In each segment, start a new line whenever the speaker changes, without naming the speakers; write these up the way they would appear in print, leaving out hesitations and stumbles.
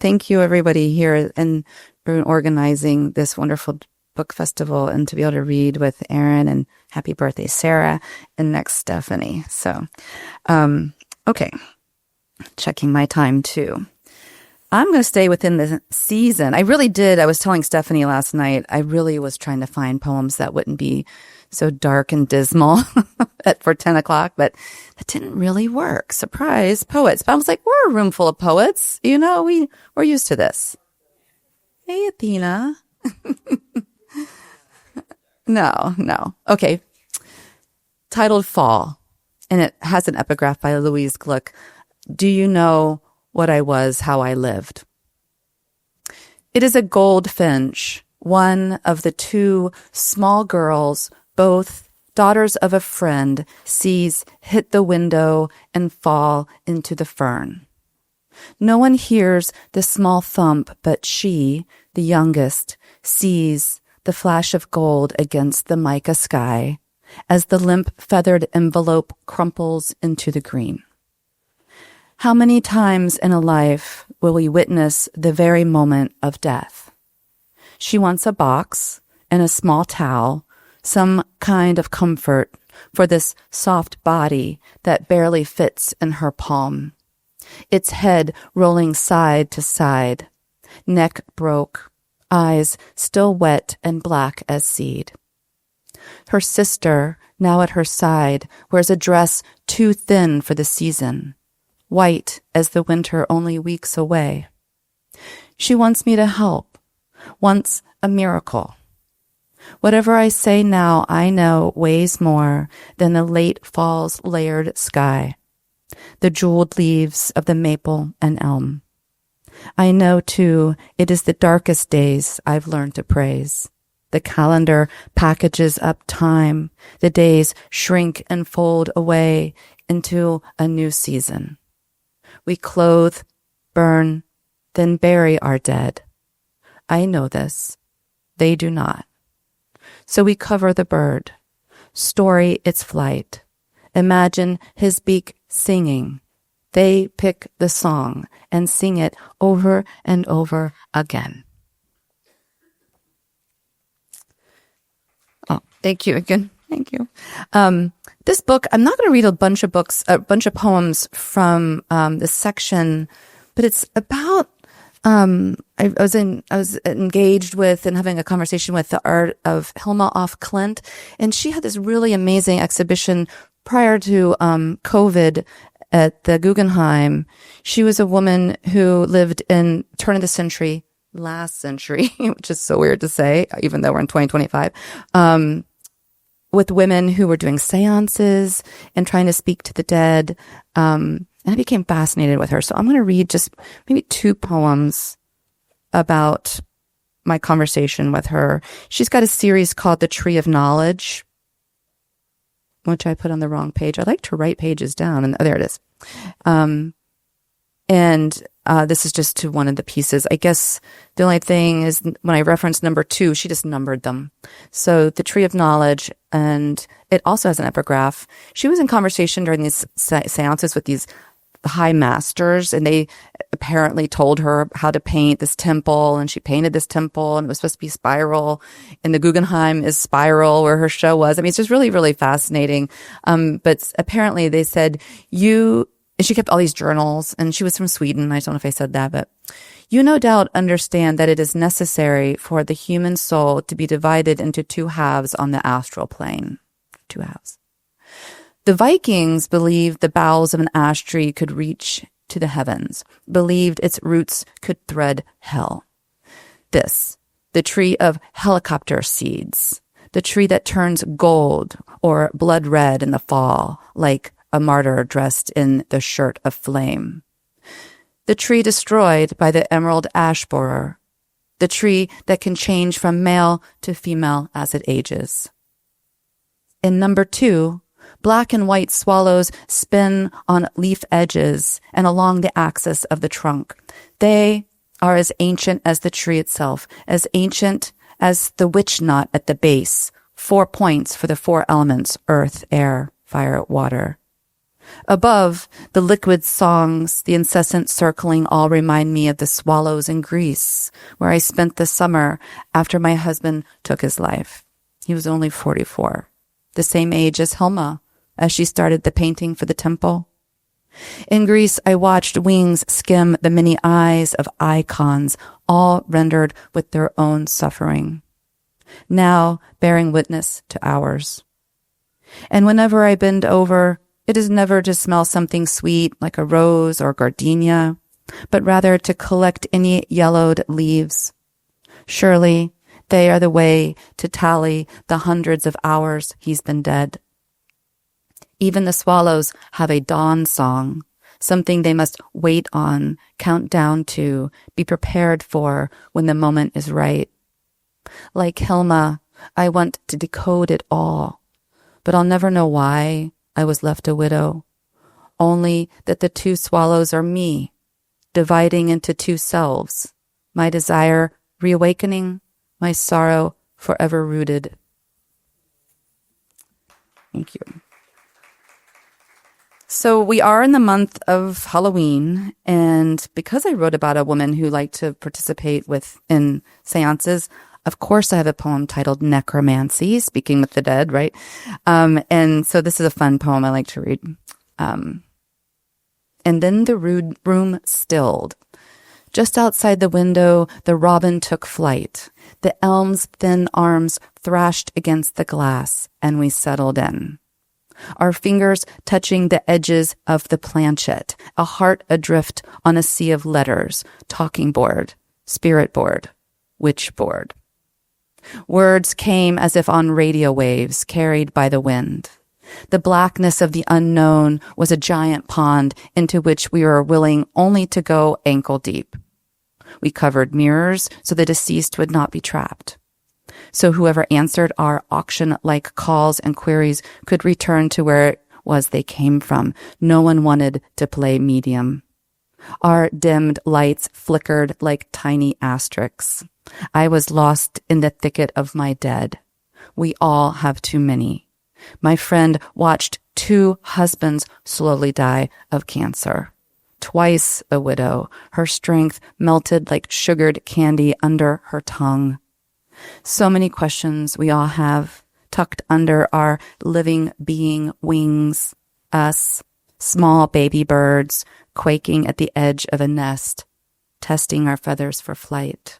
thank you, everybody here, and for organizing this wonderful book festival and to be able to read with Erin, and happy birthday, Sarah, and next Stephanie. So, okay, checking my time too. I'm going to stay within the season. I really did. I was telling Stephanie last night, I really was trying to find poems that wouldn't be so dark and dismal for 10 o'clock, but that didn't really work. Surprise, poets. But I was like, we're a room full of poets. You know, we're used to this. Hey, Athena. No. Okay. Titled Fall, and it has an epigraph by Louise Gluck. Do you know what I was, how I lived? It is a goldfinch, one of the two small girls, both daughters of a friend, sees hit the window and fall into the fern. No one hears the small thump, but she, the youngest, sees the flash of gold against the mica sky as the limp feathered envelope crumples into the green. How many times in a life will we witness the very moment of death? She wants a box and a small towel, some kind of comfort for this soft body that barely fits in her palm. Its head rolling side to side, neck broke, eyes still wet and black as seed. Her sister, now at her side, wears a dress too thin for the season, white as the winter only weeks away. She wants me to help, wants a miracle. Whatever I say now, I know weighs more than the late fall's layered sky, the jeweled leaves of the maple and elm. I know, too, it is the darkest days I've learned to praise. The calendar packages up time. The days shrink and fold away into a new season. We clothe, burn, then bury our dead. I know this. They do not. So we cover the bird, story its flight, imagine his beak singing. They pick the song and sing it over and over again. Oh, thank you again. Thank you. This book, I'm not going to read a bunch of poems from this section, but it's about. I was engaged with and having a conversation with the art of Hilma af Klint, and she had this really amazing exhibition prior to COVID at the Guggenheim. She was a woman who lived in turn of the century, last century, which is so weird to say, even though we're in 2025, with women who were doing seances and trying to speak to the dead. And I became fascinated with her. So I'm going to read just maybe 2 poems about my conversation with her. She's got a series called The Tree of Knowledge, which I put on the wrong page. I like to write pages down. And there it is. This is just to one of the pieces. I guess the only thing is when I reference number 2, she just numbered them. So The Tree of Knowledge, and it also has an epigraph. She was in conversation during these seances with these high masters, and they apparently told her how to paint this temple, and she painted this temple, and it was supposed to be spiral, and the Guggenheim is spiral where her show was. I mean, it's just really, really fascinating. But apparently they said, and she kept all these journals, and she was from Sweden. I don't know if I said that, but you no doubt understand that it is necessary for the human soul to be divided into 2 halves on the astral plane. 2 halves. The Vikings believed the boughs of an ash tree could reach to the heavens, believed its roots could thread hell. This, the tree of helicopter seeds, the tree that turns gold or blood red in the fall, like a martyr dressed in the shirt of flame. The tree destroyed by the emerald ash borer, the tree that can change from male to female as it ages. In number 2, black and white swallows spin on leaf edges and along the axis of the trunk. They are as ancient as the tree itself, as ancient as the witch knot at the base, 4 points for the 4 elements, earth, air, fire, water. Above, the liquid songs, the incessant circling all remind me of the swallows in Greece, where I spent the summer after my husband took his life. He was only 44, the same age as Hilma, as she started the painting for the temple. In Greece, I watched wings skim the many eyes of icons, all rendered with their own suffering, now bearing witness to ours. And whenever I bend over, it is never to smell something sweet like a rose or gardenia, but rather to collect any yellowed leaves. Surely they are the way to tally the hundreds of hours he's been dead. Even the swallows have a dawn song, something they must wait on, count down to, be prepared for when the moment is right. Like Hilma, I want to decode it all, but I'll never know why I was left a widow. Only that the two swallows are me, dividing into two selves, my desire reawakening, my sorrow forever rooted. Thank you. So we are in the month of Halloween, and because I wrote about a woman who liked to participate in seances, of course I have a poem titled Necromancy, speaking with the dead, right? And so this is a fun poem I like to read. And then the room stilled. Just outside the window, the robin took flight. The elm's thin arms thrashed against the glass, and we settled in. Our fingers touching the edges of the planchette, a heart adrift on a sea of letters, talking board, spirit board, witch board. Words came as if on radio waves carried by the wind. The blackness of the unknown was a giant pond into which we were willing only to go ankle deep. We covered mirrors so the deceased would not be trapped. So whoever answered our auction-like calls and queries could return to where it was they came from. No one wanted to play medium. Our dimmed lights flickered like tiny asterisks. I was lost in the thicket of my dead. We all have too many. My friend watched 2 husbands slowly die of cancer. Twice a widow, her strength melted like sugared candy under her tongue. So many questions we all have, tucked under our living being wings, us, small baby birds, quaking at the edge of a nest, testing our feathers for flight.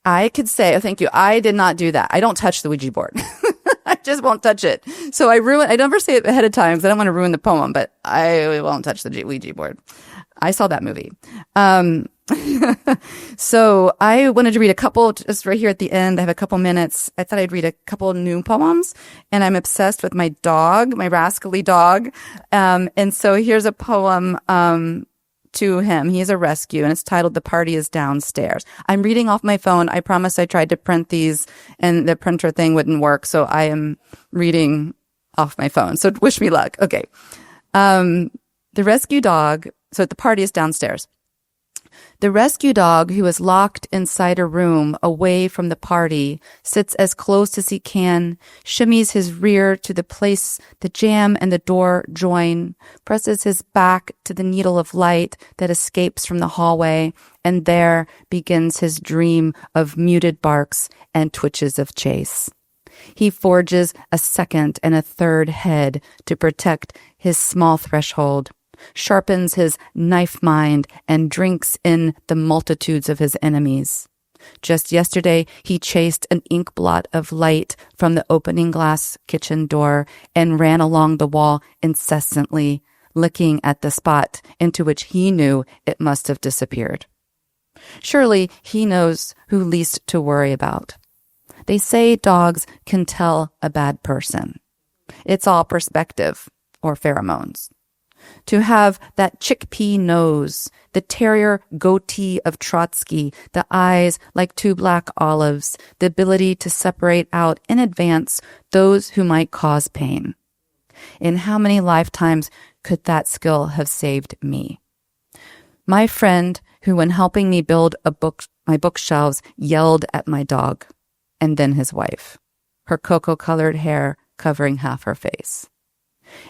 I could say, oh, thank you, I did not do that. I don't touch the Ouija board. I just won't touch it. So I never say it ahead of time because I don't want to ruin the poem, but I won't touch the Ouija board. I saw that movie. So I wanted to read a couple just right here at the end. I have a couple minutes. I thought I'd read a couple new poems, and I'm obsessed with my dog, my rascally dog. And so here's a poem, to him. He is a rescue, and it's titled The Party is Downstairs. I'm reading off my phone. I promise I tried to print these and the printer thing wouldn't work. So I am reading off my phone. So wish me luck. Okay. The rescue dog. So the party is downstairs. The rescue dog, who is locked inside a room away from the party, sits as close as he can, shimmies his rear to the place the jamb and the door join, presses his back to the needle of light that escapes from the hallway, and there begins his dream of muted barks and twitches of chase. He forges a second and a third head to protect his small threshold, sharpens his knife mind, and drinks in the multitudes of his enemies. Just yesterday, he chased an ink blot of light from the opening glass kitchen door and ran along the wall incessantly, licking at the spot into which he knew it must have disappeared. Surely he knows who least to worry about. They say dogs can tell a bad person. It's all perspective or pheromones. To have that chickpea nose, the terrier goatee of Trotsky, the eyes like 2 black olives, the ability to separate out in advance those who might cause pain. In how many lifetimes could that skill have saved me? My friend, who when helping me build my bookshelves, yelled at my dog, and then his wife, her cocoa-colored hair covering half her face.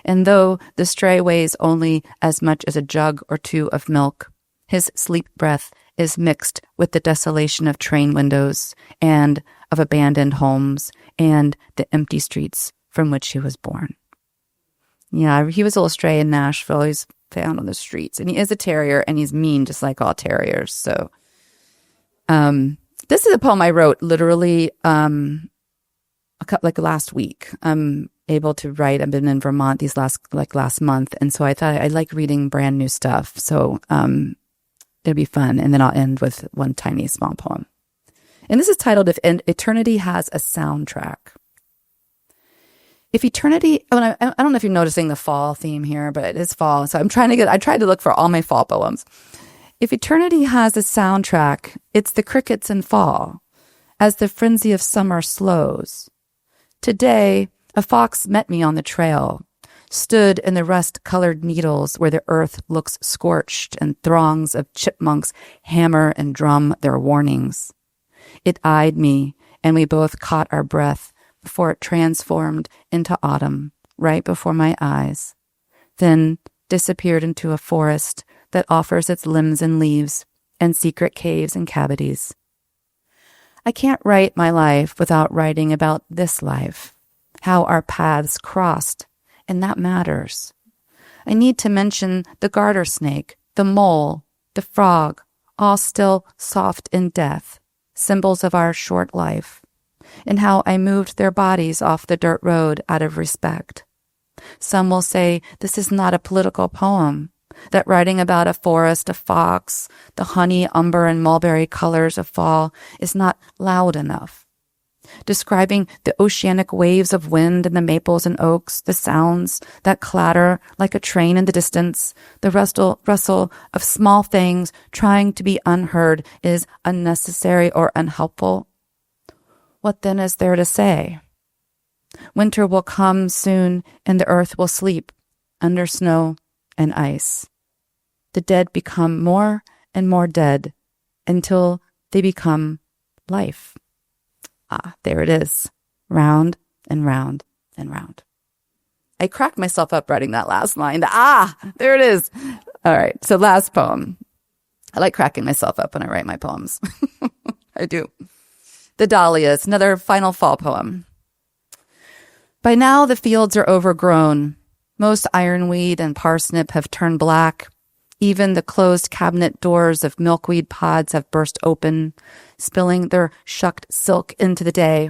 And though the stray weighs only as much as a jug or two of milk, his sleep breath is mixed with the desolation of train windows and of abandoned homes and the empty streets from which he was born. Yeah, he was a little stray in Nashville. He's found on the streets. And he is a terrier, and he's mean just like all terriers. So this is a poem I wrote literally like last week. I'm able to write. I've been in Vermont these last month, and so I thought I like reading brand new stuff. So it'll be fun. And then I'll end with one tiny small poem. And this is titled "If Eternity Has a Soundtrack." If eternity, I don't know if you're noticing the fall theme here, but it is fall. So I tried to look for all my fall poems. If eternity has a soundtrack, it's the crickets in fall, as the frenzy of summer slows. Today, a fox met me on the trail, stood in the rust-colored needles where the earth looks scorched and throngs of chipmunks hammer and drum their warnings. It eyed me, and we both caught our breath before it transformed into autumn right before my eyes, then disappeared into a forest that offers its limbs and leaves and secret caves and cavities. I can't write my life without writing about this life, how our paths crossed, and that matters. I need to mention the garter snake, the mole, the frog, all still soft in death, symbols of our short life, and how I moved their bodies off the dirt road out of respect. Some will say this is not a political poem, that writing about a forest, a fox, the honey, umber, and mulberry colors of fall is not loud enough. Describing the oceanic waves of wind in the maples and oaks, the sounds that clatter like a train in the distance, the rustle of small things trying to be unheard is unnecessary or unhelpful. What then is there to say? Winter will come soon, and the earth will sleep under snow and ice. The dead become more and more dead until they become life. Ah, there it is. Round and round and round. I cracked myself up writing that last line. There it is. All right, so last poem. I like cracking myself up when I write my poems. I do. The Dahlias, another final fall poem. By now the fields are overgrown. Most ironweed and parsnip have turned black. Even the closed cabinet doors of milkweed pods have burst open, spilling their shucked silk into the day.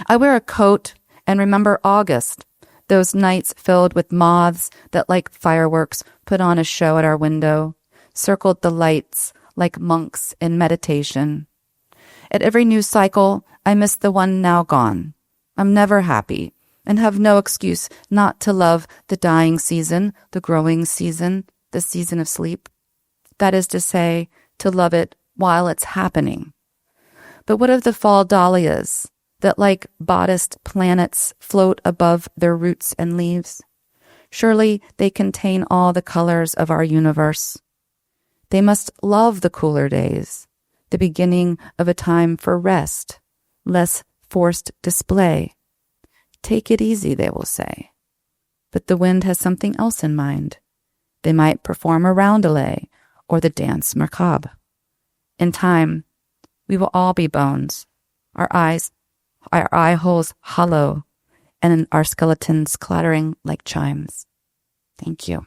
I wear a coat and remember August, those nights filled with moths that like fireworks put on a show at our window, circled the lights like monks in meditation. At every new cycle, I miss the one now gone. I'm never happy and have no excuse not to love the dying season, the growing season, the season of sleep. That is to say, to love it while it's happening. But what of the fall dahlias that like bodiced planets float above their roots and leaves? Surely they contain all the colors of our universe. They must love the cooler days, the beginning of a time for rest, less forced display. Take it easy, they will say. But the wind has something else in mind. They might perform a roundelay or the dance macabre. In time, we will all be bones, our eye holes hollow, and our skeletons clattering like chimes. Thank you.